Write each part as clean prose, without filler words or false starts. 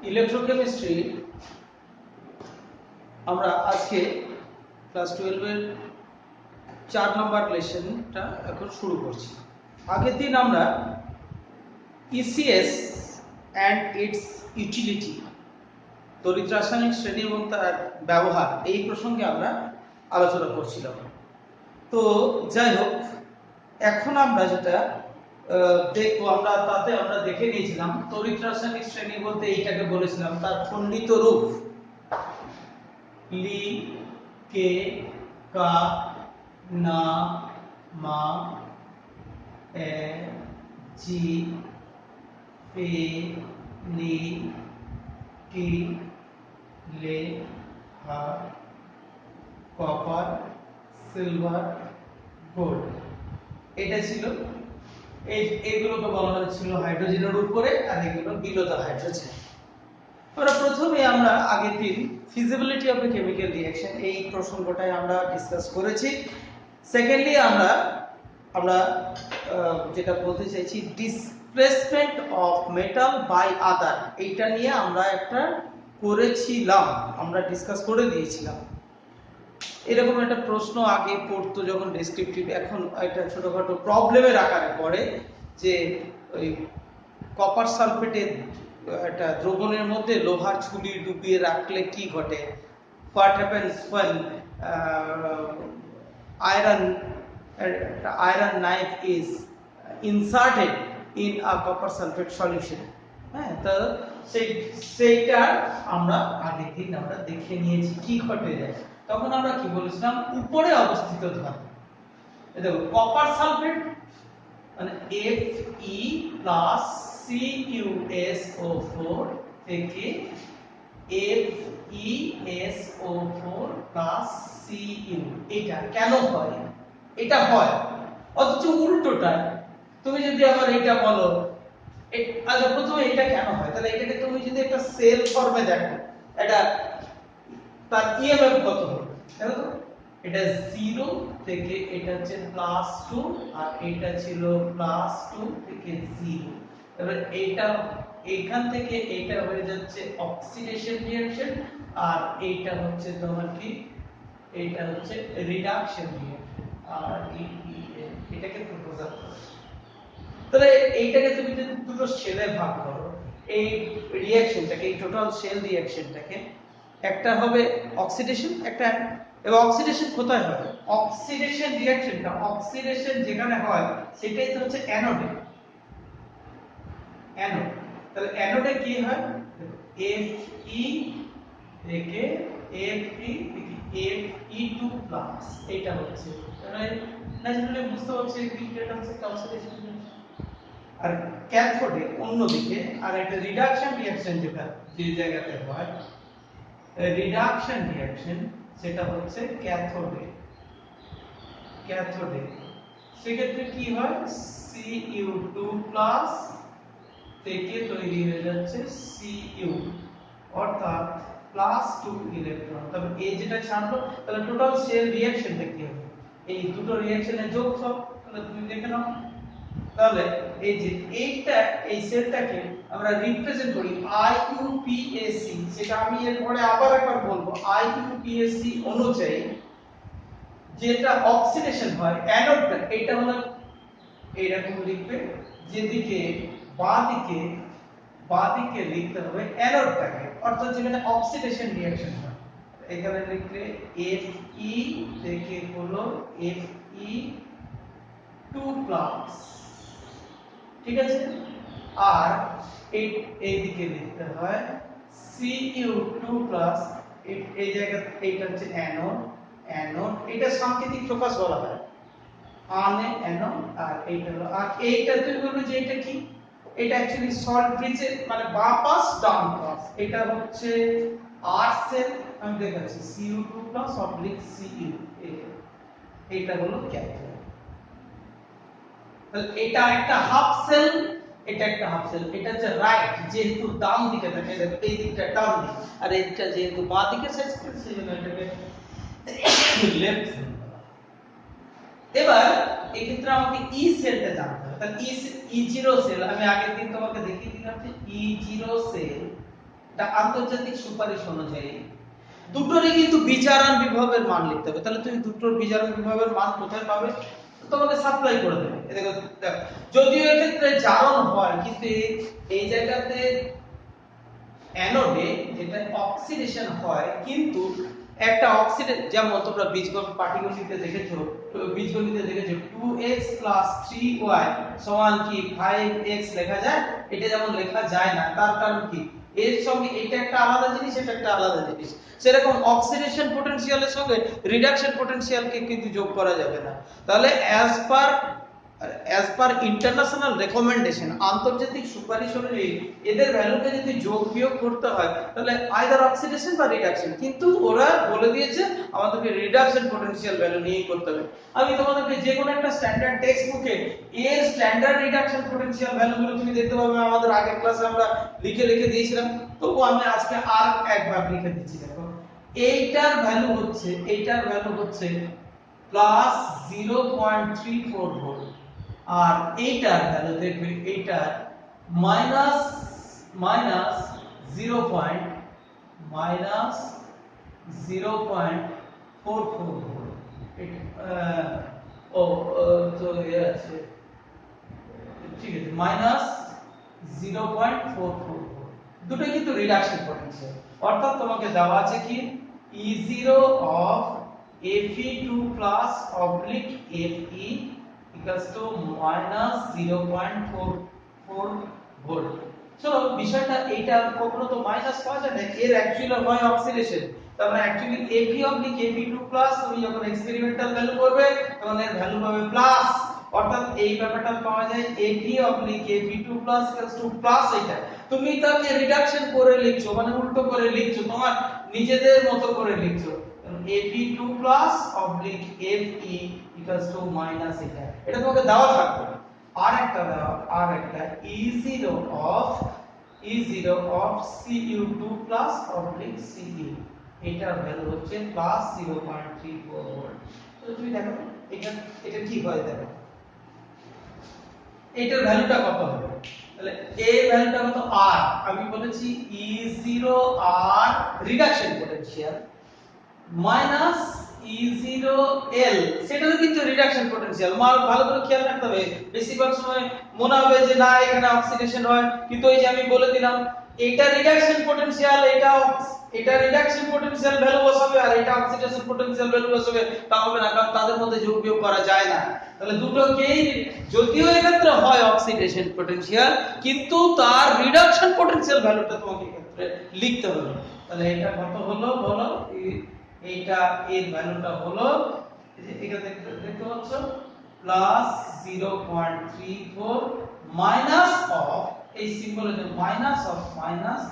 Electrochemistry আমরা আজকে class 12 এর 4 নম্বর লেসনটা এখন শুরু করছি। আগের দিন আমরা ইসিএস অ্যান্ড ইটস ইউটিলিটি, তড়িৎ রাসায়নিক শ্রেণী এবং তার ব্যবহার, এই প্রসঙ্গে আমরা আলোচনা করছিলাম। তো যাই হোক, এখন আমরা যেটা দেখবো, আমরা দেখে নিয়েছিলাম তড়িৎ রাসায়নিক শ্রেণী বলতে এইটাকে বলেছিলাম তার খণ্ডিত রূপ লি, কে, কা, না, মা, এ, জি, পে, নি, টি, লে, হা, কপার, সিলভার, গোল্ড। এটা ছিল এইগুলোকে বলা হয়েছিল হাইড্রোজেনের উপরে, আর এগুলো বিলো দ্য হাইড্রোজেন। প্রথমে আমরা আগের দিন feasibility of a chemical reaction এই প্রসঙ্গটাই আমরা ডিসকাস করেছি। সেকেন্ডলি আমরা যেটা বলতে চাইছি displacement of metal by other, এইটা নিয়ে আমরা একটা করেছিলাম, আমরা ডিসকাস করে দিয়েছিলাম। এরকম একটা প্রশ্ন আগে পড়তো যখন ডেসক্রিপটিভ, এখন একটা ছোটখাটো প্রবলেমের আকারে পড়ে যে ওই কপার সালফেটের একটা দ্রবণের মধ্যে লোহার ছুরি ডুবিয়ে রাখলে কি ঘটে, what happens when iron knife is inserted in a copper sulfate solution। হ্যাঁ, তো সেইটা আমরা আগের দিন আমরা দেখে নিয়েছি কি ঘটে যায়। তখন আমরা কি বলেছিলাম, উপরে অবস্থিত ধাতু, দেখো কপার সালফেট মানে FeCuSO4 থেকে FeSO4+Cu, এটা কেন হয়? এটা হয়, অথচ উল্টোটা তুমি যদি আবার এটা বলো, আচ্ছা প্রথমে এটা কেন হয়, তাহলে এটাকে তুমি যদি একটা সেল ফর্মে দেখো, এটা তার ইএমএফ কত হবে দেখো তো, এটা 0 থেকে এটা হচ্ছে +2, আর এটা ছিল +2 থেকে 0। এবার এটা এখান থেকে এটা হয়ে যাচ্ছে অক্সিডেশন রিঅ্যাকশন, আর এইটা হচ্ছে তোমার কি, এটা হচ্ছে রিডাকশন রিঅ্যাকশন। আর এটাকে প্রপোজাল করো, তাহলে এইটাকে তুমি যদি দুটো সেলে ভাগ করো, এই রিঅ্যাকশনটাকে, এই টোটাল সেল রিঅ্যাকশনটাকে, একটা হবে অক্সিডেশন, একটা, এবং অক্সিডেশন কোথায় হয়? অক্সিডেশন রিঅ্যাকশনটা, অক্সিডেশন যেখানে হয় সেটাই তো হচ্ছে অ্যানোডে। অ্যানোড, তাহলে অ্যানোডে কি হয়, Fe থেকে Fe থেকে Fe2+, এটা হচ্ছে, তাহলে ন্যাচারালি বুঝতে পারছি কি এটা হচ্ছে অক্সিডেশন। আর ক্যাথোডে অন্যদিকে আর একটা রিডাকশন রিঅ্যাকশন যেটা যে জায়গাতে হয়, রিডাকশন রিঅ্যাকশন সেটা হচ্ছে ক্যাথোডে। ক্যাথোডে সেক্ষেত্রে কি হয়, Cu2+ থেকে তৈরি হয়ে যাচ্ছে Cu, অর্থাৎ +2 ইলেকট্রন। তবে এই যেটা ছাড়লো, তাহলে টোটাল সেল রিঅ্যাকশনটা কি হবে, এই দুটো রিঅ্যাকশনের যোগফল। তাহলে তুমি দেখে নাও, তাহলে এই যে এইটা, এই সেলটাকে আমরা রিপ্রেজেন্ট করি IUPAC, সেটা আমি এরপরে আবার একবার বলবো। IUPAC অনুযায়ী যেটা অক্সিডেশন হয় অ্যানোডটা, এটা হলো এইরকম লিখবে, যেদিকে বাঁদিকে লিখতে হবে অ্যানোডটাকে, অর্থাৎ যেখানে অক্সিডেশন রিঅ্যাকশন হয়। এখানে লিখলে Fe থেকে হলো Fe2+, ঠিক আছে। আর এইদিকে লিখতে হয় Cu2+, এই জায়গা, এইটা হচ্ছে অ্যানোড, এটা সাংকেতিক প্রকাশ বলা হয়, আনে অ্যানোড, আর এইটা হলো, আর এইটা তুমি বলবে যে এটা কি, এটা অ্যাকচুয়ালি সল্ট ব্রিজের মানে বাঁ পাশ ডান পাশ, এটা হচ্ছে আর সেল, আমি দেখাচ্ছি Cu2+/Cu, এটা হলো ক্যাথোড। তাহলে এটা একটা হাফ সেল, এটা একটা হাফ সেল, এটা হচ্ছে রাইট, যেহেতু ডান দিকে থাকে, এই দিকটা ডান দিক, আর এই দিকটা যেহেতু বাঁ দিকে সাইজ করে, সেজন্য এটাকে লেফট সেল। এবার এই ক্ষেত্রে আমাকে ই সেলটা জানতে হবে। তাহলে ই0 সেল আমি আগের দিন তোমাকে দেখিয়ে দিলাম যে ই0 সেল এটা আন্তর্জাতিক সুপারিশ অনুযায়ী দুটোরই কিন্তু বিজারণ বিভবের মান লিখতে হবে। তাহলে তুমি দুটোর বিজারণ বিভবের মান কোথায় পাবে? তোমাকে সাপ্লাই করে দেবে। দেখো যদিও এক্ষেত্রে জারণ হয়, কিন্তু এই জায়গাতে অ্যানোডে যেটা অক্সিডেশন হয়, কিন্তু একটা অক্সিডেট, যেমন তোমরা পাটিগণিতে দেখেছো, 2x 3y সমান কি 5x লেখা যায়? এটা যেমন লেখা যায় না, তার কারণ কি? এর সঙ্গে এটা একটা আলাদা জিনিস, এটা একটা আলাদা জিনিস। সেরকম অক্সিডেশন পটেনশিয়ালের সঙ্গে রিডাকশন পটেনশিয়ালকে কিন্তু যোগ করা যাবে না। তাহলে অ্যাজ পার ইন্টারন্যাশনাল রেকমেন্ডেশন, আন্তর্জাতিক সুপারিশ অনুযায়ী এদের ভ্যালুকে যদি যোগ বিয়োগ করতে হয়, তাহলে আইদার অক্সিডেশন বা রিডাকশন, কিন্তু ওরা বলে দিয়েছে আমাদেরকে রিডাকশন পটেনশিয়াল ভ্যালু নিয়েই করতে হবে। আমি তোমাদেরকে যে কোনো একটা স্ট্যান্ডার্ড টেক্সট বুকে এর স্ট্যান্ডার্ড রিডাকশন পটেনশিয়াল ভ্যালুগুলো তুমি দেখতে পাবে, আমাদের আগের ক্লাসে আমরা লিখে লিখে দিয়েছিলাম, তবু আমি আজকে আর একবার লিখে দিচ্ছি। দেখো এইটার ভ্যালু হচ্ছে প্লাস 0.34 ভোল্ট, আর এইটার ভ্যালু দেখবে এইটার মাইনাস 0.44 ভোল্ট। তো আছে, ঠিক আছে, মাইনাস 0.44 ভোল্ট। দুটোই কিন্তু রিডাকশন পটেনশিয়াল। অর্থাৎ তোমাকে দেওয়া আছে কি E0 of Fe2 plus oblique Fe equals to minus 0.44 volt. চলো বিষয়টা এইটা কখনো তো মাইনাস পাওয়া যায় না, এর অ্যাকচুয়ালি হয় অক্সিডেশন। তারপরে actually Fe oblique Fe2 plus, তুমি যখন এক্সপেরিমেন্টাল ভ্যালু করবে তখন এর ভ্যালু পাবে প্লাস। অর্থাৎ এই ব্যাপারটা পাওয়া যায় Fe oblique Fe2 plus equals to plus. এটা তুমি তাকে রিডাকশন করে লিখছো, মানে উল্টো করে লিখছো, তোমার নিজেদের মতো করে লিখছো। Fe2 plus oblique Fe equals to minus এটা তোমাকে দেওয়া থাকবে। আর একটা E0 of Cu2 plus oblique Cu, এটার ভ্যালু হচ্ছে প্লাস 0.34 ভোল্ট। তো তুমি দেখো এটা ঠিক হয়, দেখো এটার ভ্যালুটা কত হবে? তাহলে এর ভ্যালুটা কত? R, আমি বলেছি E0 R reduction potential minus E0L, সেটাও কিন্তু রিডাকশন পটেনশিয়াল। ভালো করে খেয়াল রাখতে হবে, বেশিরভাগ সময় মনে হবে যে না এখানে অক্সিডেশন হয়, কিন্তু এই যে আমি বলে দিলাম এটা রিডাকশন পটেনশিয়াল, এটা রিডাকশন পটেনশিয়াল ভ্যালু বসাবে, আর এটা অক্সিডেশন পটেনশিয়াল ভ্যালু বসাবে, তা হবে না, কারণ তাদের মধ্যে যোগ বিয়োগ করা যায় না। তাহলে দুটোকেই, যদিও এক্ষেত্রে হয় অক্সিডেশন পটেনশিয়াল, কিন্তু তার রিডাকশন পটেনশিয়াল ভ্যালুটা তোমাকে এক্ষেত্রে লিখতে হবে। তাহলে এটা কত হলো বলো? এইটা এর ভ্যালুটা হলো, এটা দেখতে পাচ্ছ, প্লাস 0.34 মাইনাস অফ, এই সিম্বলের জন্য মাইনাস অফ মাইনাস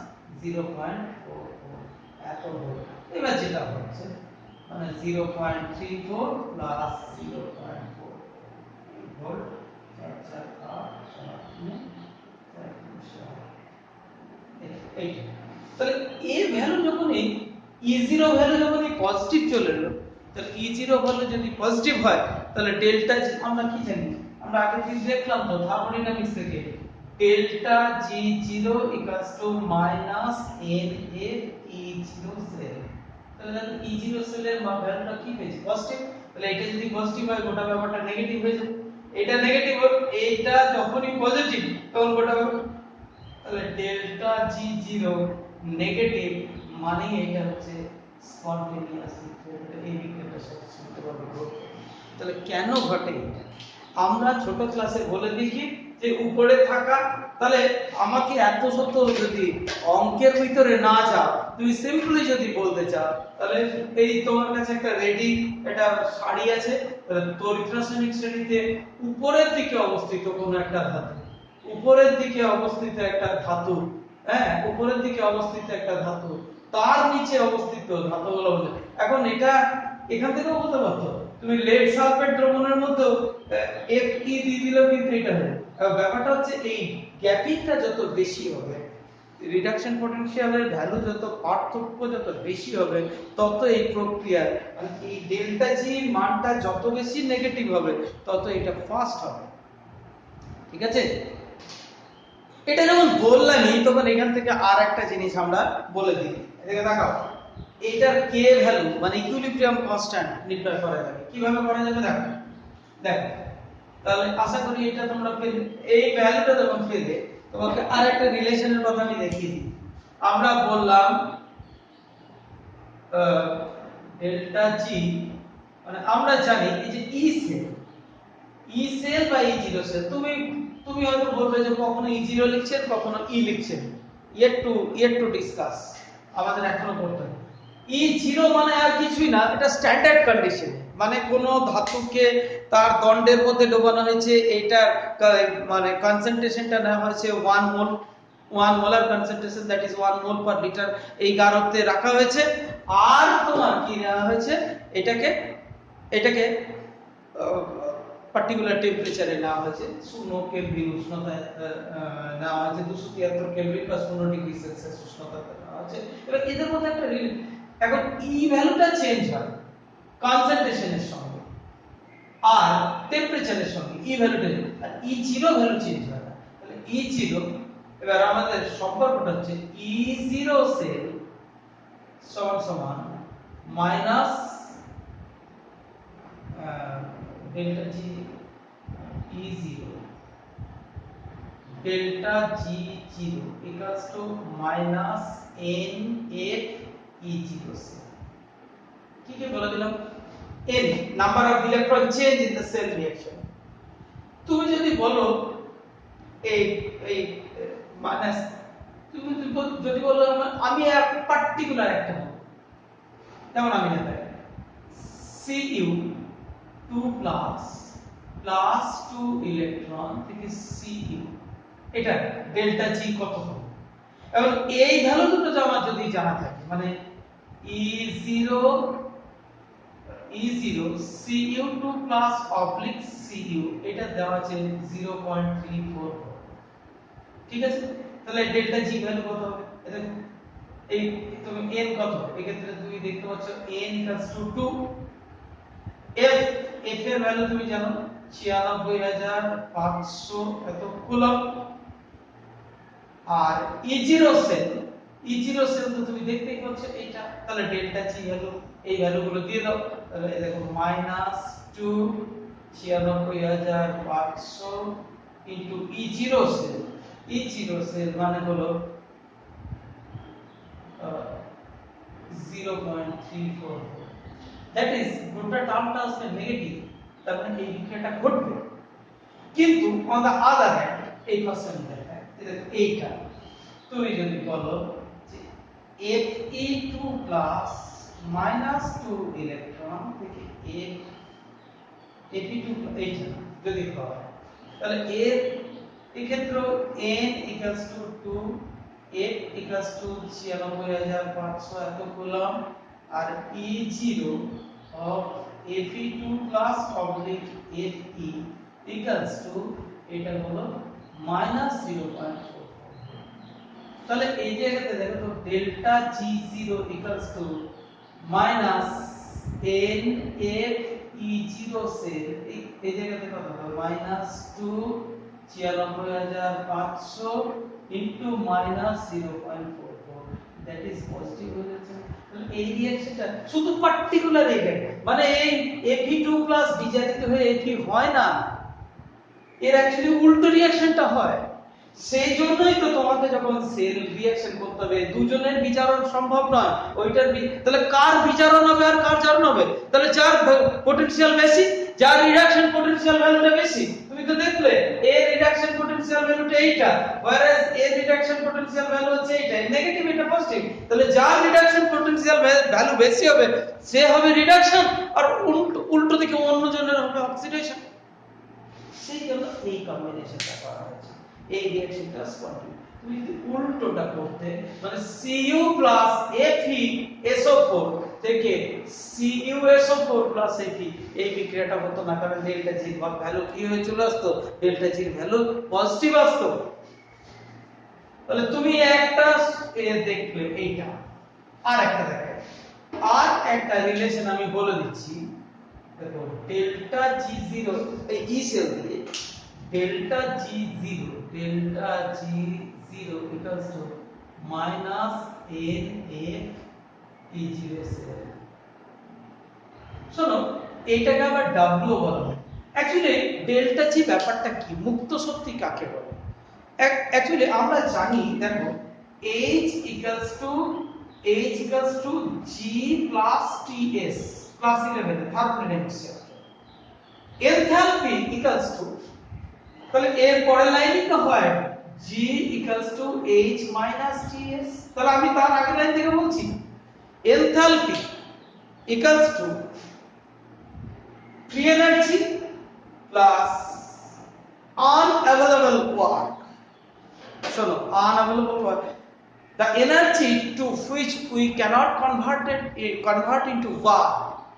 0.44 এত হলো। এবার যেটা হচ্ছে মানে 0.34 প্লাস 0.4 ভোল্ট, তাহলে এর ভ্যালু যখনই E0 ভ্যালু যখনই পজিটিভ চলে এলো, তাহলে E0 ভ্যালু যদি পজিটিভ হয়, তাহলে ডেল্টা জি আমরা কি জানি, আমরা আগে দিন দেখলাম তো থার্মোডাইনামিক্স থেকে, delta G0 equals to minus NF E0 cell. তাহলে E0 সেলের ভ্যালুটা কি পেয়েছি? পজিটিভ। তাহলে এটা যদি পজিটিভ হয়, গোটা ব্যাপারটা নেগেটিভ হয়ে যাবে। এটা নেগেটিভ, এইটা যখনই পজিটিভ তখন গোটা ব্যাপার, তাহলে ডেল্টা G0 নেগেটিভ, মানে এটা হচ্ছে স্পন্টেনিয়াস এই বিক্রিয়াটার সাথে শুনতে পারবে। তাহলে কেন ঘটে? আমরা ছোট ক্লাসে বলে দেখি যে উপরে থাকা, তাহলে আমাকে এত শত যদি অঙ্কের ভিতরে না যাও, তুমি সিম্পলি যদি বলতে চাও, তাহলে এই তোমার কাছে একটা রেডি একটা শাড়ি আছে, তড়িৎ রাসায়নিক শ্রেণীতে উপরের দিকে অবস্থিত কোন একটা ধাতু, উপরের দিকে অবস্থিত একটা ধাতু, হ্যাঁ উপরের দিকে অবস্থিত একটা ধাতু, তার নিচে অবস্থিত ধাতুগুলো বলে। এখন এটা এখান থেকেও বলতে পারতো তুমি লেড সালফেট দ্রবণের মধ্যে Fe দিয়ে দিলেও কিন্তু এটা হবে। ব্যাপারটা হচ্ছে এই গ্যাপিংটা যত বেশি হবে, রিডাকশন পটেনশিয়ালের ভ্যালু যত পার্থক্য যত বেশি হবে, তত এই প্রক্রিয়া মানে এই ডেল্টা জি মানটা যত বেশি নেগেটিভ হবে, তত এটা ফাস্ট হবে। ঠিক আছে? এটা যখন বললামই তখন এখান থেকে আর একটা জিনিস আমরা বলে দিই, এদিকে দেখাও। এটার কে ভ্যালু মানে ইকুইলিব্রিয়াম কনস্ট্যান্ট নির্ণয় করা যাবে। কিভাবে করা যাবে দেখো, দেখো তাহলে আশা করি এটা তোমরা পেলে। এই ভ্যালুটা যখন পেলে তোমাকে আরেকটা রিলেশনের কথা আমি দেখিয়ে দিই। আমরা বললাম ডেল্টা জি, মানে আমরা জানি এই যে ই সেল বা ই জিরো সেল, তুমি তুমি হয়তো বলবে যে কখনো ই জিরো লিখছেন কখনো ই লিখছেন, ইয়েট টু ডিসকাস, আমাদের এখনো করতে হবে। ই জিরো মানে আর কিছুই না, এটা স্ট্যান্ডার্ড কন্ডিশন, মানে কোন ধাতুকে তার দণ্ডের মধ্যে ডোবানো হয়েছে, এইটার মানে কনসেন্ট্রেশনটা নেওয়া হয়েছে 1 মোল, 1 molar concentration, that is 1 mole per litre, এই গারত্বে রাখা হয়েছে। আর তোমার কি নেওয়া হয়েছে, এটাকে এটাকে পার্টিকুলার টেম্পারেচারে নেওয়া হয়েছে, 0 কেলভিন উষ্ণতায় নেওয়া হয়েছে, 273 কেলভিন বা 0 ডিগ্রি সেলসিয়াস উষ্ণতাতে নেওয়া হয়েছে। এবার এদের মধ্যে একটা এখন ই ভ্যালুটা চেঞ্জ হয় কনসেন্ট্রেশনের সঙ্গে আর টেম্পারেচারের সঙ্গে, ই ভ্যালুটা, আর ই জিরো ভ্যালু চেঞ্জ হয় না। তাহলে ই জিরো, এবার আমাদের সম্পর্কটা হচ্ছে ই জিরো সেল সমান সমান minus delta G E zero, delta G zero equals to minus N F E zero cell. কি কি বলে দিলাম, n number of electron change in the cell reaction. তুমি যদি বলো এই এই মাইনাস, তুমি যদি বলো আমি এক পার্টিকুলার একটা নেব, যেমন আমি নেব Cu 2 প্লাস 2 ইলেকট্রন থেকে Cu, এটা ডেল্টা জি কত হবে। এবং এই ভ্যালু দুটো আমার যদি জানা থাকে, মানে E0 Cu2 plus oblique Cu, এটা দেওয়া আছে 0.34, ঠিক আছে। তাহলে ডেল্টা জি ভ্যালু কত হবে, এটা এই তুমি n কত, এই ক্ষেত্রে তুমি দেখতে পাচ্ছ n 2, f এর ভ্যালু তুমি জানো 96500 এত কুলম্ব। আর E0 সেল তো তুমি দেখতেই পাচ্ছ এইটা, তাহলে ডেল্টা জি ভ্যালু, এই ভ্যালুগুলো দিয়ে দাও। তাহলে এই দেখো -2 96500 ইনটু E0 সেল মানে হলো 0.34, দ্যাট ইজ গোটা টার্মটা আসলে নেগেটিভ, তার মানে এই বিক্রিয়াটা ঘটবে। কিন্তু অন দা আদার হ্যান্ড এই পার্সেন্ট এইটা তুমি যদি বলো যে Fe2 প্লাস -2 ইলেকট্রন থেকে Fe2 এইটা যদি হয়, তাহলে এর এই ক্ষেত্রে n 2, f 96500 এত কুলম্ব, আর E0 of Fe2 plus oblique Fe এটা হলো -0.44। তাহলে এই জায়গাতে দেখো তো delta G0 minus n f E0 cell, এই জায়গাতে কত হবে -2 96500 ইনটু -0.44, দ্যাট ইজ পজিটিভ হয়ে যাচ্ছে। তাহলে এই রিঅ্যাকশনটা শুধু পার্টিকুলার এই জায়গায়, মানে এই Fe2 প্লাস বিজারিত হয়ে Fe হয় না, এর অ্যাকচুয়ালি উল্টো রিঅ্যাকশনটা হয়। সেই জন্যই তো তোমাকে যখন সেল রিঅ্যাকশন করতে হবে দুজনের বিচারণ সম্ভব নয়, ওইটার তাহলে কার বিচারণ হবে আর কার জারণ হবে, তাহলে যার পটেনশিয়াল বেশি, যার রিডাকশন পটেনশিয়াল ভ্যালুটা বেশি। তুমি তো দেখলে এর রিডাকশন পটেনশিয়াল ভ্যালুটা এইটা, whereas এর রিডাকশন পটেনশিয়াল ভ্যালু হচ্ছে এইটা, নেগেটিভ এটা পজিটিভ। তাহলে যার রিডাকশন পটেনশিয়াল ভ্যালু বেশি হবে সে হবে রিডাকশন, আর উল্টো দিকে অন্যজনের হবে অক্সিডেশন। সেই জন্য এই কম্বিনেশনটা করা হয়েছে, এই রিঅ্যাকশনটা স্পন্টেনিয়াস। তুমি যদি উল্টোটা করতে, মানে Cu প্লাস FeSO4 থেকে CuSO4 প্লাস Fe, এই বিক্রিয়াটা হতো না, কারণ ডেল্টা জি এর ভ্যালু কি হয়ে চলে আসতো, ডেল্টা জি এর ভ্যালু পজিটিভ আসতো। তাহলে তুমি একটা দেখলে এইটা, আর একটা দেখো, আর একটা রিলেশন আমি বলে দিচ্ছি। দেখো ডেল্টা G0 এই ই সেল দিয়ে delta G0 equals to minus NF E0 cell। শোনো, এইটাকে আবার W বলা হয়। অ্যাকচুয়ালি ডেল্টা জি ব্যাপারটা কি, মুক্ত শক্তি কাকে বলে? অ্যাকচুয়ালি আমরা জানি, দেখো H equals to G plus TS class 11 thermodynamics chapter। Enthalpy equals to, তাহলে এর পরের লাইনই তো হয় G equals to H minus TS। তাহলে আমি তার আগের লাইন থেকে বলছি, enthalpy equals to free energy plus unavailable work। শোনো, unavailable work, the energy to which we cannot convert into work।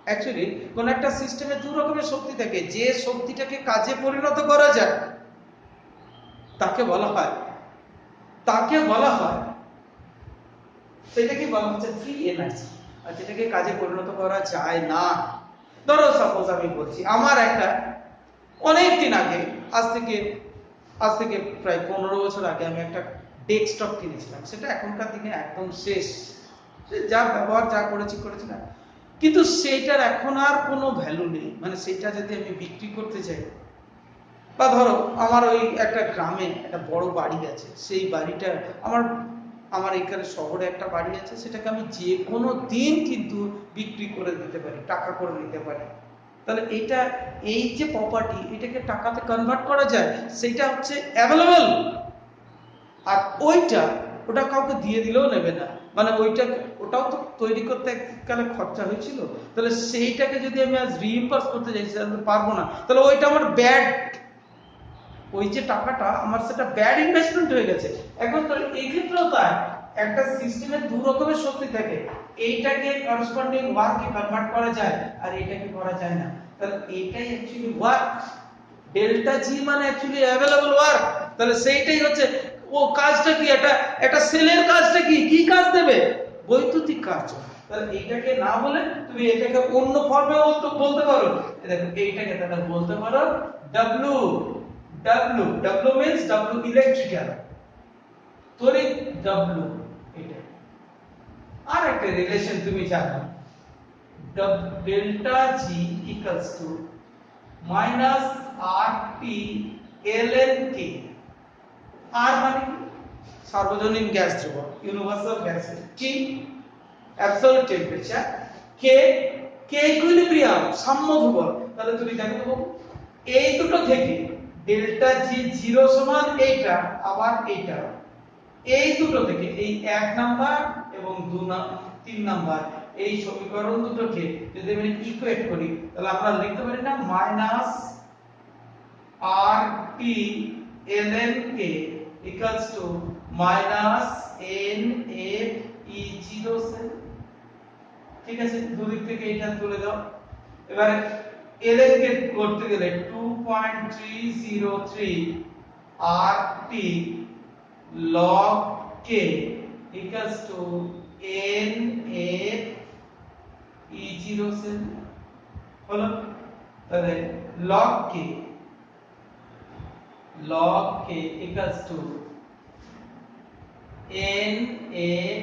Actually কোন একটা সিস্টেমে দু রকমের শক্তি থাকে, যে শক্তিটাকে কাজে পরিণত করা যায় তাকে বলা হয় সেটাকে বলা হচ্ছে ফ্রি এনার্জি, আর যেটাকে কাজে পরিণত করা যায় না। ধরো সাপোজ আমি বলছি, আমার একটা অনেক দিন আগে, আজ থেকে প্রায় 15 বছর আগে আমি একটা ডেস্কটপ কিনেছিলাম। সেটা এখনকার দিনে একদম শেষ, যা ব্যবহার যা করেছি না, কিন্তু সেটার এখন আর কোনো ভ্যালু নেই। মানে সেটা যদি আমি বিক্রি করতে চাই, বা ধরো আমার ওই একটা গ্রামে একটা বড় বাড়ি আছে, সেই বাড়িটা আমার এখানে শহরে একটা বাড়ি আছে, সেটাকে আমি যে কোনো দিন কিন্তু বিক্রি করে দিতে পারি, টাকা করে নিতে পারি। তাহলে এই যে প্রপার্টি, এটাকে টাকাতে কনভার্ট করা যায়, সেটা হচ্ছে অ্যাভেলেবল। আর ওটা কাউকে দিয়ে দিলেও নেবে না, মানে ওটাও তো তৈরি করতে এককালে খরচা হয়েছিল। তাহলে সেইটাকে যদি আমি আজ রিইম্বার্স করতে চাই, সেটা পারবো না। তাহলে ওইটা আমার ব্যাড, ওই যে টাকাটা আমার, সেটা ব্যাড ইনভেস্টমেন্ট হয়ে গেছে। এখন তো এই ক্ষেত্রেও তাই, একটা সিস্টেমে দু রকমের শক্তি থাকে, এইটাকে করেসপন্ডিং ওয়ার্কে কনভার্ট করা যায়, আর এইটাকে করা যায় না। তাহলে এইটাই অ্যাকচুয়ালি ওয়ার্ক। ডেল্টা জি মানে অ্যাকচুয়ালি অ্যাভেলেবল ওয়ার্ক। তাহলে সেইটাই হচ্ছে ও কাজটা কি, একটা সেলের কাজটা কি কাজ দেবে? বৈদ্যুতিক কাজ। তাহলে এইটাকে না বলে তুমি এটাকে অন্য ফর্মেও বলতে পারো। দেখো এইটাকে তাহলে বলতে পারো W means W ইলেকট্রিক্যাল, তড়িৎ W। এটা আর একটা রিলেশন তুমি জানো, delta G equals to minus RT ln K। আর মানে সার্বজনীন গ্যাস ধ্রুবক, ইউনিভার্সাল গ্যাস, কি অ্যাবসলিউট টেম্পারেচার, কে ইকুইলিব্রিয়াম, সাম্য ধ্রুবক। তাহলে তুমি দেখো এই দুটো থেকে ডেল্টা জি 0 সমান এইটা, আবার এইটা, এই দুটো থেকে এই 1 নাম্বার এবং 3 নাম্বার এই সমীকরণ দুটোকে যদি আমি ইকুয়েট করি, তাহলে আমরা লিখতে পারি না minus RT ln K equals to minus NF E0 cell। ঠিক আছে, দুদিক থেকে এটা তুলে দাও। এবারে ln কে করতে গেলে 2.303 RT log K equals to NF E0 cell হলো। তাহলে log K equals to NF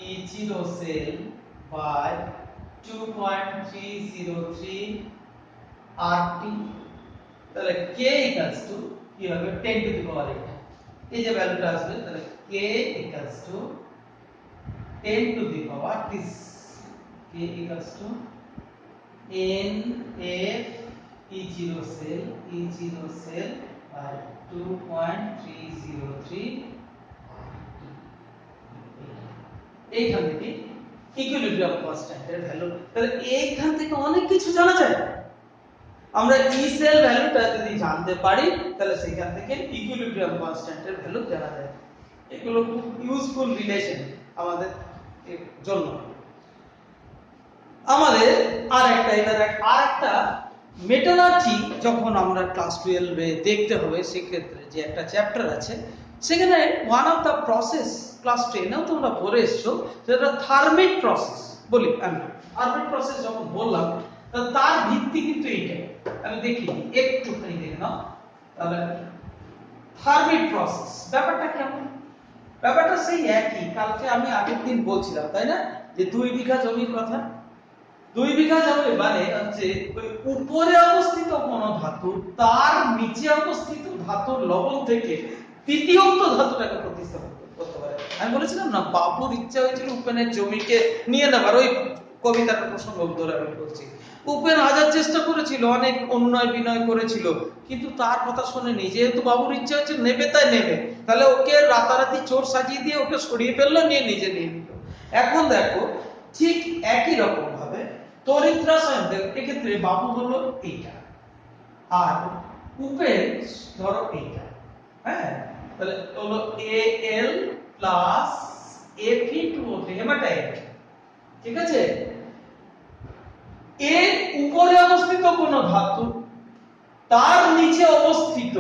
E0 cell by 2.303 RT। তাহলে K equals to কি হবে, 10 to the power 8। এই যে ভ্যালুটা আসবে, তাহলে K equals to 10 to the power this। K equals to NF E0 cell by 2.303। এইখান থেকে ইকুইলিব্রিয়াম কনস্ট্যান্টের ভ্যালু, তাহলে এইখান থেকে অনেক কিছু জানা যায়। আমরা ই সেল ভ্যালুটা যদি জানতে পারি, তাহলে সেখান থেকে ইকুইলিব্রিয়াম কনস্ট্যান্টের ভ্যালু জানা যায়। এগুলো খুব ইউজফুল রিলেশন আমাদের জন্য। আমাদের আরেকটা মেটালার্জি যখন আমরা ক্লাস 12 এ দেখতে হবে, সেক্ষেত্রে যে একটা চ্যাপ্টার আছে, সেখানে one of the process class 10 এও তোমরা পড়ে এসছো, সেটা থার্মিক প্রসেস বলি আমি। থার্মিক প্রসেস যখন বললাম, তার ভিত্তি কিন্তু এইটাই। আমি দেখি একটুখানি দেখে নাও, তাহলে থার্মিট প্রসেস ব্যাপারটা কেমন? ব্যাপারটা সেই একই, কালকে আমি আগের দিন বলছিলাম তাই না, যে 2 বিঘা জমির কথা। 2 বিঘা জমি মানে হচ্ছে ওই উপরে অবস্থিত কোন ধাতু তার নিচে অবস্থিত ধাতুর লবণ থেকে তৃতীয়ত ধাতুটাকে প্রতিস্থাপন করতে পারে। আমি বলেছিলাম না, বাবুর ইচ্ছা হয়েছিল উপেনের জমিকে নিয়ে নেবার, ওই কবিতার প্রসঙ্গ ধরে আমি বলছি। উপেন হাজার চেষ্টা করেছিল, অনেক অনুনয় বিনয় করেছিল, কিন্তু তার কথা শুনেনি। যেহেতু বাবুর ইচ্ছা হচ্ছে নেবে তাই নেবে, তাহলে ওকে রাতারাতি চোর সাজিয়ে দিয়ে ওকে সরিয়ে ফেললো, নিয়ে নিজে নিয়ে নিল। এখন দেখো ঠিক একই রকম ভাবে তড়িৎ রসায়ন, এক্ষেত্রে বাবু হলো এইটা আর উপেন ধরো এইটা, হ্যাঁ, তাহলে হলো Al প্লাস Fe2O3 হেমাটাইট, ঠিক আছে। এর উপরে অবস্থিত কোন ধাতু তার নিচে অবস্থিত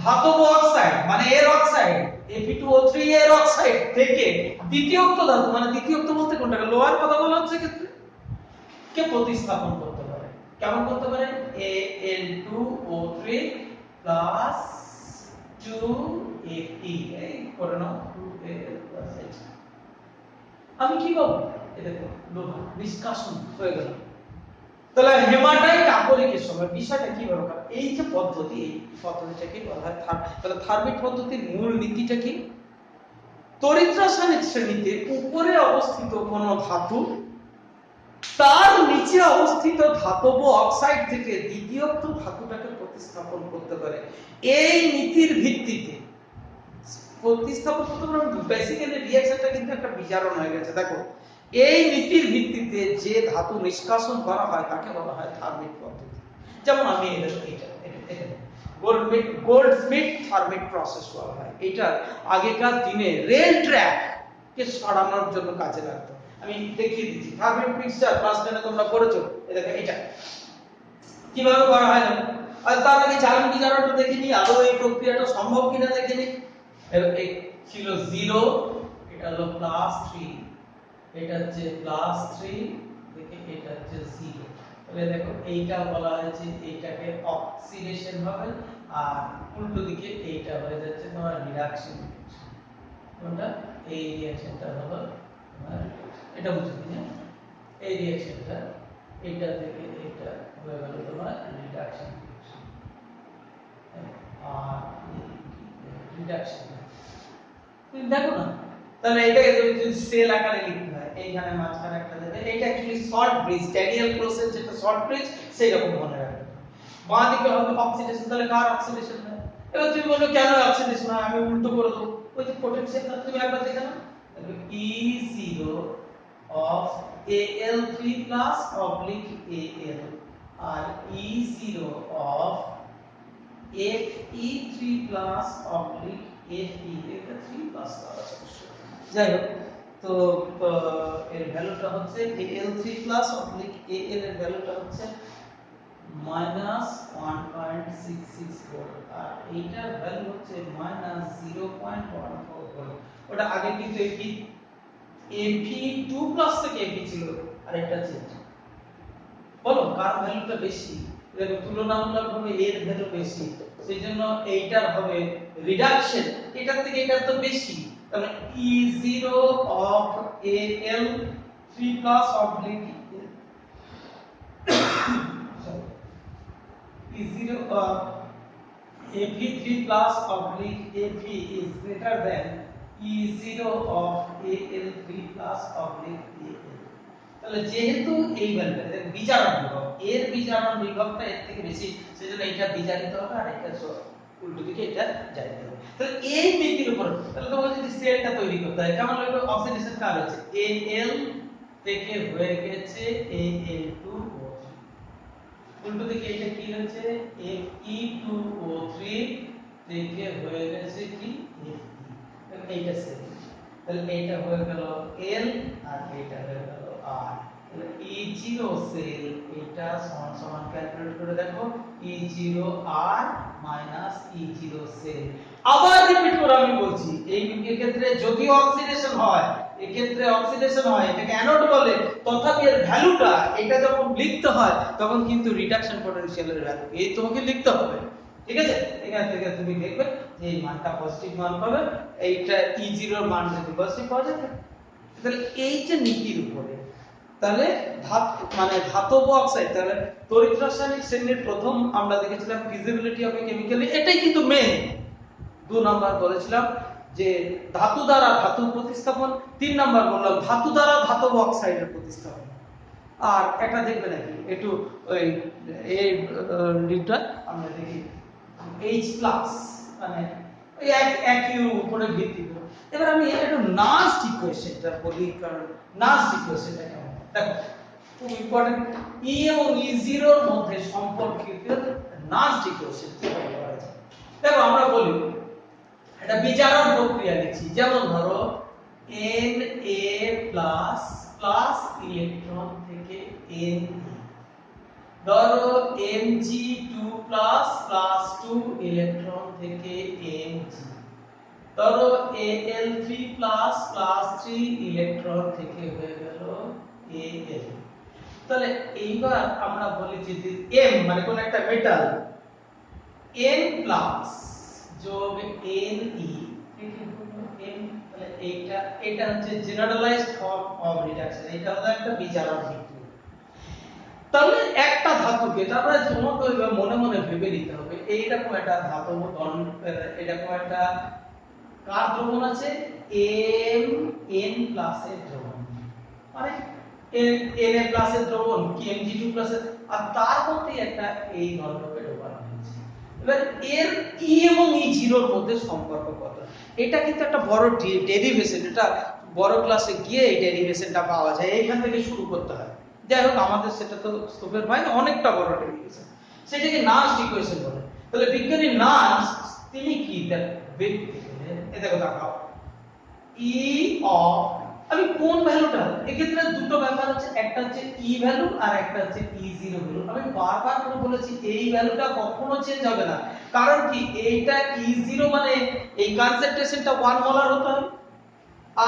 ধাতব অক্সাইড মানে এর অক্সাইড Fe2O3 এর অক্সাইড থেকে দ্বিতীয়ক ধাতু, মানে দ্বিতীয়ক বলতে কোনটাকে, লোহার কথা বলা হচ্ছে ক্ষেত্রে, কে প্রতিস্থাপন করতে পারে। কেমন করতে পারে? Al2O3 প্লাস 2Fe, এই করে নাও 2Al প্লাস H। আমি কি বলবো, এই দেখো লোহা নিষ্কাশন হয়ে গেল। তাহলে হেমাটাইট আকরিকের সময় বিষয়টা কি ব্যাপার, এই যে পদ্ধতি, এই পদ্ধতিটাকে বলা হয় তাহলে থার্মিট পদ্ধতির মূল নীতিটা কি? তড়িৎ রাসায়নিক শ্রেণীতে উপরে অবস্থিত কোন ধাতু তার নিচে অবস্থিত ধাতব অক্সাইড থেকে দ্বিতীয়ত ধাতুটাকে প্রতিস্থাপন করতে পারে। এই নীতির ভিত্তিতে প্রতিস্থাপন করতে পারে। বেসিক্যালি রিঅ্যাকশনটা কিন্তু একটা বিজারণ হয়ে গেছে। দেখো এই নীতির ভিত্তিতে যে ধাতু নিষ্কাশন করা হয় তাকে বলা হয় থার্মিট পদ্ধতি। যেমন আমি এটা গোল্ডস্মিথ থার্মিট প্রসেস বলা হয়। এটা আগেকার দিনে রেল ট্র্যাক কে সরানোর জন্য কাজে লাগতো। আমি দেখিয়ে দিচ্ছি, থার্মিট মিক্সচার ক্লাস 10 এ তোমরা পড়েছো। এই দেখো এটা কিভাবে করা হয় না, আর তার আগে জ্বালানি বিজারণটা দেখে নি, আরো এই প্রক্রিয়াটা সম্ভব কিনা দেখে নি। এই ছিল 0, এটা হলো +3, এটা হচ্ছে +3, দেখে এটা হচ্ছে 0। তাহলে দেখো এইটা বলা হয়েছে, এইটাকে অক্সিডেশন হবে, আর উল্টো দিকে এইটা হয়ে যাচ্ছে তোমার রিডাকশন। কোনটা? এই রিঅ্যাকশনটা হলো তোমার, এটা বুঝতে দিন, এই রিঅ্যাকশনটা এইটা থেকে এইটা হয়ে গেল তোমার রিডাকশন। আর রিডাকশন তুমি দেখো না, তাহলে এটাকে যদি সেল আকারে লিখতে হয়, এইখানে মাঝখানে একটা দেবে। এটা অ্যাকচুয়ালি শর্ট ব্রিজ, ড্যানিয়েল ক্লোসের যেটা শর্ট ব্রিজ সেই রকম মনে রাখবে। বাঁ দিকে হবে অক্সিডেশন, তাহলে কার অক্সিডেশন হয়? এবার তুমি বলো কেন অক্সিডেশন হয়, আমি উল্টো করে দেবো। ওই যে পোটেনশিয়ালটা তুমি একবার দেখে নাও, E0 of Al3 plus oblique Al R E0 of Fe3 plus oblique Fe, এটা 3 প্লাস আছে অবশ্যই। যাই হোক, তো এর ভ্যালুটা হচ্ছে Al3 plus oblique Al এর ভ্যালুটা হচ্ছে -1.66 ভোল্ট, আর এইটার ভ্যালু হচ্ছে -0.14 ভোল্ট। ওটা আগে কিন্তু Fe2 প্লাস থেকে Fe ছিল, আর এটা চেঞ্জ। বলো কার ভ্যালুটা বেশি? দেখো তুলনামূলকভাবে এর ভ্যালু বেশি, সেইজন্য এইটার হবে রিডাকশন, এটার থেকে এটা তো বেশি। তাহলে E0 of Al3 plus oblique E0 of Fe3 plus oblique Fe is greater than E0 of Al3 plus oblique Al। তাহলে যেহেতু এই ভ্যালুটা বিজারণ বিভব, এর বিজারণ বিভবটা এর থেকে বেশি, সেজন্য এটা বিজারিত হবে আর এটা উল্টো দিকে এটা যাইতে হবে। তাহলে এই নীতির উপর, তাহলে তোমাকে যদি সেলটা তৈরি করতে হয় কেমন লাগবে, অক্সিডেশন কার হচ্ছে Al থেকে হয়ে গেছে Al2O3, উল্টো দিকে এটা কি হচ্ছে Fe2O3 থেকে হয়ে গেছে কি Fe। তাহলে এইটা সেল, তাহলে এইটা হয়ে গেল L আর এইটা হয়ে গেল R। তাহলে E0 সেল এটা সমান সমান ক্যালকুলেট করে দেখো E0 R minus E0 cell. আবার রিপিট করে আমি বলছি, এই ক্ষেত্রে যদিও অক্সিডেশন হয়, এই ক্ষেত্রে অক্সিডেশন হয়, এটাকে অ্যানোড বলে, তথাপি এর ভ্যালুটা এটা যখন লিখতে হয় তখন কিন্তু রিডাকশন পটেনশিয়ালের ভ্যালু এই তোমাকে লিখতে হবে। ঠিক আছে, এখান থেকে তুমি দেখবে যে এই মানটা পজিটিভ মান পাবে, এইটা E0 এর মান যদি পজিটিভ পাওয়া যায় তাহলে এই যে নীতির উপরে তাহলে মানে ধাতব অক্সাইড, তাহলে তড়িৎ রাসায়নিক শ্রেণীর প্রথম আমরা দেখেছিলাম ফিজিবিলিটি অফ কেমিক্যালি, এটাই কিন্তু মেইন। 2 নাম্বার বলেছিলাম যে ধাতু দ্বারা ধাতু প্রতিস্থাপন, 3 নাম্বার বললাম ধাতু দ্বারা ধাতব অক্সাইডের প্রতিস্থাপন। আর একটা দেখবে নাকি একটু ওই এই লিডটা আমরা দেখি H প্লাস, মানে ওই একই উপরে ভিত্তি করে। এবার আমি একটু নাস্ট ইকুয়েশনটা বলি, কারণ নাস্ট ইকুয়েশনটা কেমন দেখো, খুব ইম্পর্টেন্ট। E এবং E0 এর মধ্যে সম্পর্কিত নাস্ট ইকুয়েশন কিভাবে করা যায়। দেখো আমরা বলি এটা বিজারণ প্রক্রিয়া লিখছি, যেমন ধরো Na প্লাস ইলেকট্রন থেকে Ne, ধরো Mg2 প্লাস 2 ইলেকট্রন থেকে Mg, ধরো Al3 প্লাস 3 ইলেকট্রন থেকে হয়ে গেল Al। তাহলে এইবার আমরা বলি যে M মানে কোন একটা মেটাল N প্লাস যোগ Ne থেকে হলো M, তাহলে এটা হচ্ছে জেনারেলাইজড ফর্ম অফ রিডাকশন, এটা হলো একটা বিজারণ বিক্রিয়া। তাহলে একটা ধাতুকে, তারপরে তোমাকে মনে মনে ভেবে নিতে হবে এইরকম একটা ধাতু, এরকম একটা কার দ্রবণ আছে Mn প্লাস এর দ্রবণ, মানে Na প্লাস এর দ্রবণ কি Mg2 প্লাস এর, আর তার মধ্যে একটা এই ঘনককে ঢোকানো হয়েছে। এবার এর E এবং E0 এর মধ্যে সম্পর্ক কত, এটা কিন্তু একটা বড় ডেরিভেশন, এটা বড় ক্লাসে গিয়ে এই ডেরিভেশনটা পাওয়া যায়, এইখান থেকে শুরু করতে হয়। যাই হোক আমাদের সেটা তো স্কোপের বাইরে, অনেকটা বড় ডেরিভেশন, সেটাকে নাস্ট ইকুয়েশন বলে। তাহলে বিজ্ঞানী নাস্ট তিনি কি দেখো দেখাও E অফ, আমি কোন ভ্যালুটা, এক্ষেত্রে দুটো ব্যাপার আছে, একটা হচ্ছে E ভ্যালু আর একটা হচ্ছে E0 ভ্যালু। আমি বারবার করে বলেছি এই ভ্যালুটা কখনো চেঞ্জ হবে না, কারণ কি এইটা E0 মানে এই কনসেন্ট্রেশনটা 1 মোলার হতে হবে।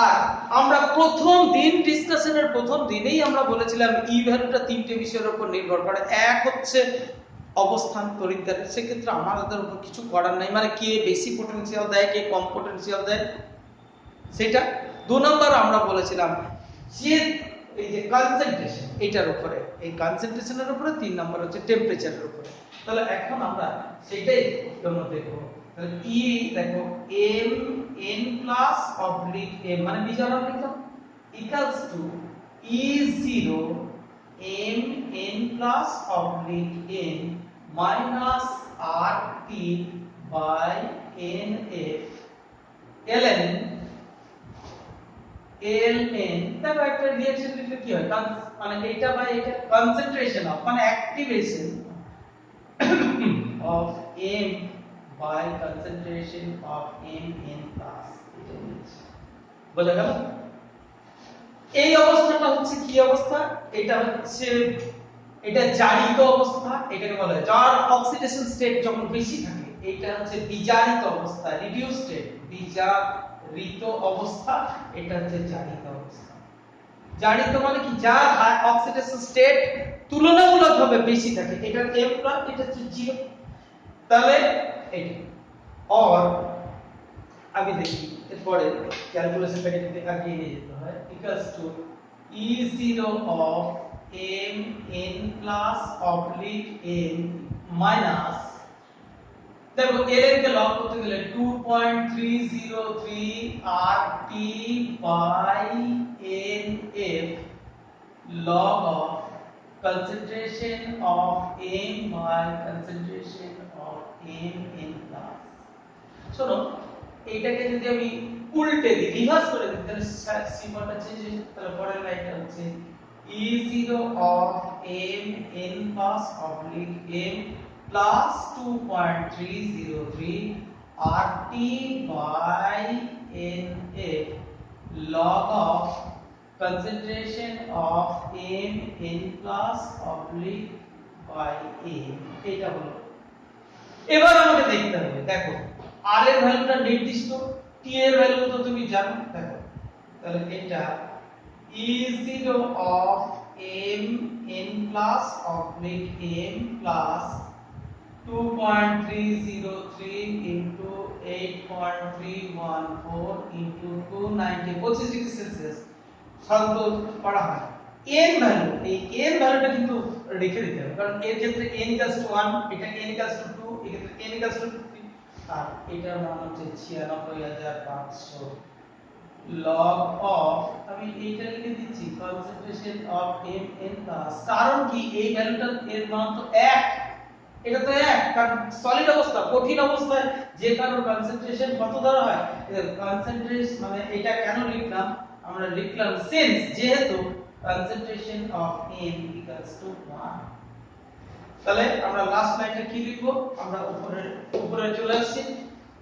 আর আমরা প্রথম দিন ডিসকাশনের প্রথম দিনেই আমরা বলেছিলাম E ভ্যালুটা তিনটে বিষয়ের উপর নির্ভর করে। এক হচ্ছে অবস্থান তড়িৎদ্বারের, সেক্ষেত্রে আমাদের উপর কিছু করার নাই, মানে কে বেশি পটেনশিয়াল দেয় কে কম পটেনশিয়াল দেয় সেটা। 2 নম্বর আমরা বলেছিলাম যে এই যে কনসেন্ট্রেশন, এটার উপরে, এই কনসেন্ট্রেশনের উপরে। 3 নম্বর হচ্ছে টেম্পারেচারের উপরে। তাহলে এখন আমরা সেটাই দেখব। তাহলে E দেখো Mn প্লাস অবলিক M মানে বিজারণ লিখলাম equals to E0 Mn plus oblique M minus RT by NF ln তারপর একটা রিঅ্যাকশন লিখলে কি হয়, মানে এটা বাই এটা কনসেন্ট্রেশন অফ, মানে activation of M by concentration of Mn plus, এটা হচ্ছে বোঝা গেল। এই অবস্থাটা হচ্ছে কি অবস্থা, এটা হচ্ছে এটা জারিত অবস্থা, এটাকে বলা হয় যার অক্সিডেশন স্টেট যখন বেশি থাকে, এটা হচ্ছে বিজারিত অবস্থা, রিডিউস স্টেট, বিজারিত অবস্থা, এটা হচ্ছে জারিত অবস্থা। জারিত মানে কি যার অক্সিডেশন স্টেট তুলনামূলকভাবে বেশি থাকে, এটা M প্লাস, এটা হচ্ছে 0। তাহলে এইটা और আমি দেখি এরপরে ক্যালকুলেশনটাকে যদি আগিয়ে নিয়ে যেতে হয়, equals to E0 of Mn plus oblique M minus, দেখো ln কে লগ করতে গেলে 2.303 RT by NF log of concentration of M by concentration of Mn plus। শোনো এইটাকে যদি আমি উল্টে দিই, রিভার্স করে দিই, তাহলে সিম্বলটা চেঞ্জ হয়ে যাবে। তাহলে পরের লাইনটা হচ্ছে E0 of Mn plus oblique M plus 2.303 RT by NF log of concentration of Mn plus oblique by M, এটা হলো। এবার আমাকে দেখতে হবে, দেখো R এর ভ্যালুটা নির্দিষ্ট, T এর ভ্যালু তো তুমি জানো, দেখো তাহলে এটা E0 of Mn plus oblique M plus 2.303 into 8.314 into 290 25 degree Celsius শান্ত করা হয়। n ভ্যালু, এই n ভ্যালুটা কিন্তু রেখে দিতে হবে, কারণ এর ক্ষেত্রে n 1, এটা n 2, এই ক্ষেত্রে n 3, আর এটার মান হচ্ছে 96500 log of, আমি এইটা লিখে দিচ্ছি কনসেন্ট্রেশন অফ mn প্লাস, কারণ কি এই ভ্যালুটা এর মান তো 1, এটা তো 1, কারণ সলিড অবস্থা, কঠিন অবস্থায় যে কারণ কনসেন্ট্রেশন কত ধরা হয়, কনসেন্ট্রেশন মানে এটা কেন লিখলাম, আমরা লিখলাম সিন্স যেহেতু concentration of n equals to 1, তাহলে আমরা লাস্ট লাইনটা কি লিখব, আমরা উপরে চলে আসছি,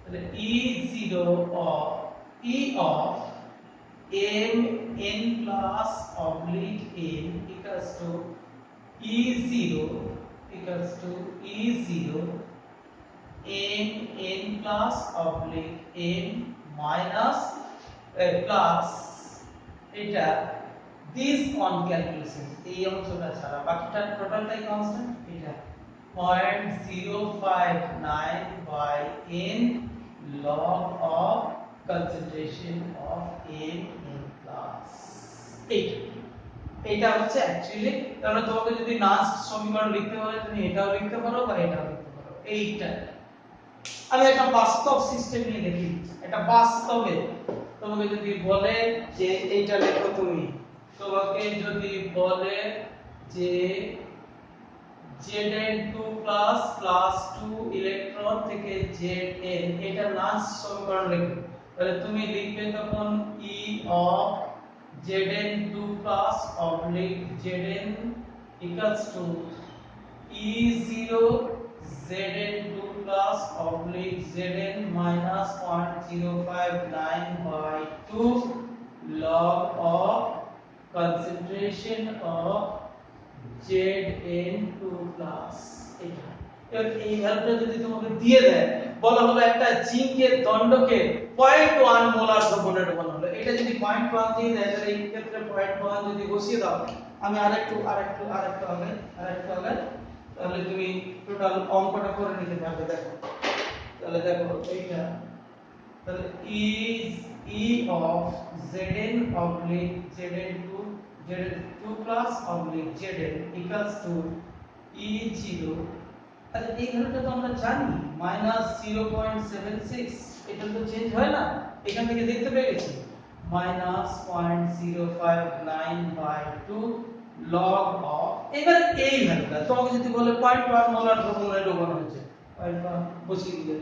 তাহলে E0 of E of m n plus oblique n equals to E0 equals to E0 m n plus oblique m minus plus এটা this on calculation, এই অংশটা ছাড়া বাকিটা টোটালটাই কনস্ট্যান্ট, এটা 0.059 by n log of concentration of m n plus 8, এটা হচ্ছে actually, তাহলে তোমাকে যদি নাস্ট সমীকরণ লিখতে হয় তুমি এটাও লিখতে পারো বা এটাও লিখতে পারো, এইটা আমি একটা বাস্তব সিস্টেম নিয়ে দেখি, এটা বাস্তবে তোমাকে যদি বলে যে এইটা লেখো, তুমি তোমাকে যদি বলে যে Zn2 প্লাস 2 ইলেকট্রন থেকে Zn, এটা নাস্ট সমীকরণ লেখো, তাহলে তুমি লিখবে তখন E of Zn2 plus oblique Zn equals to E0 Zn2 plus oblique Zn minus 0.059 by 2 log of concentration of Zn2 plus, এটা এবার এই ভ্যালুটা যদি তোমাকে দিয়ে দেয়, বলা হলো একটা জিঙ্কের দণ্ডকে 0.1 মোলার দ্রবণে ডোবানো হলো, এটা যদি 0.1 দিয়ে দেয় তাহলে এই ক্ষেত্রে 0.1 যদি বসিয়ে দাও, আমি আরেকটু আগে তাহলে তুমি টোটাল অঙ্কটা করে নিতে পারবে, দেখো তাহলে দেখো এইটা, তাহলে E of Zn oblique Zn2 plus oblique Zn equals to E0, আচ্ছা এই ভ্যালুটা তো আমরা জানি -0.76, এটা তো চেঞ্জ হয় না, এখান থেকে দেখতে পেয়ে গেছি -0.059 by 2 log of, এবার এই ভ্যালুটা তোমাকে যদি বলে 0.1 মোলার দ্রবণে ডোবানো হয়েছে, 0.1 বসিয়ে দিলে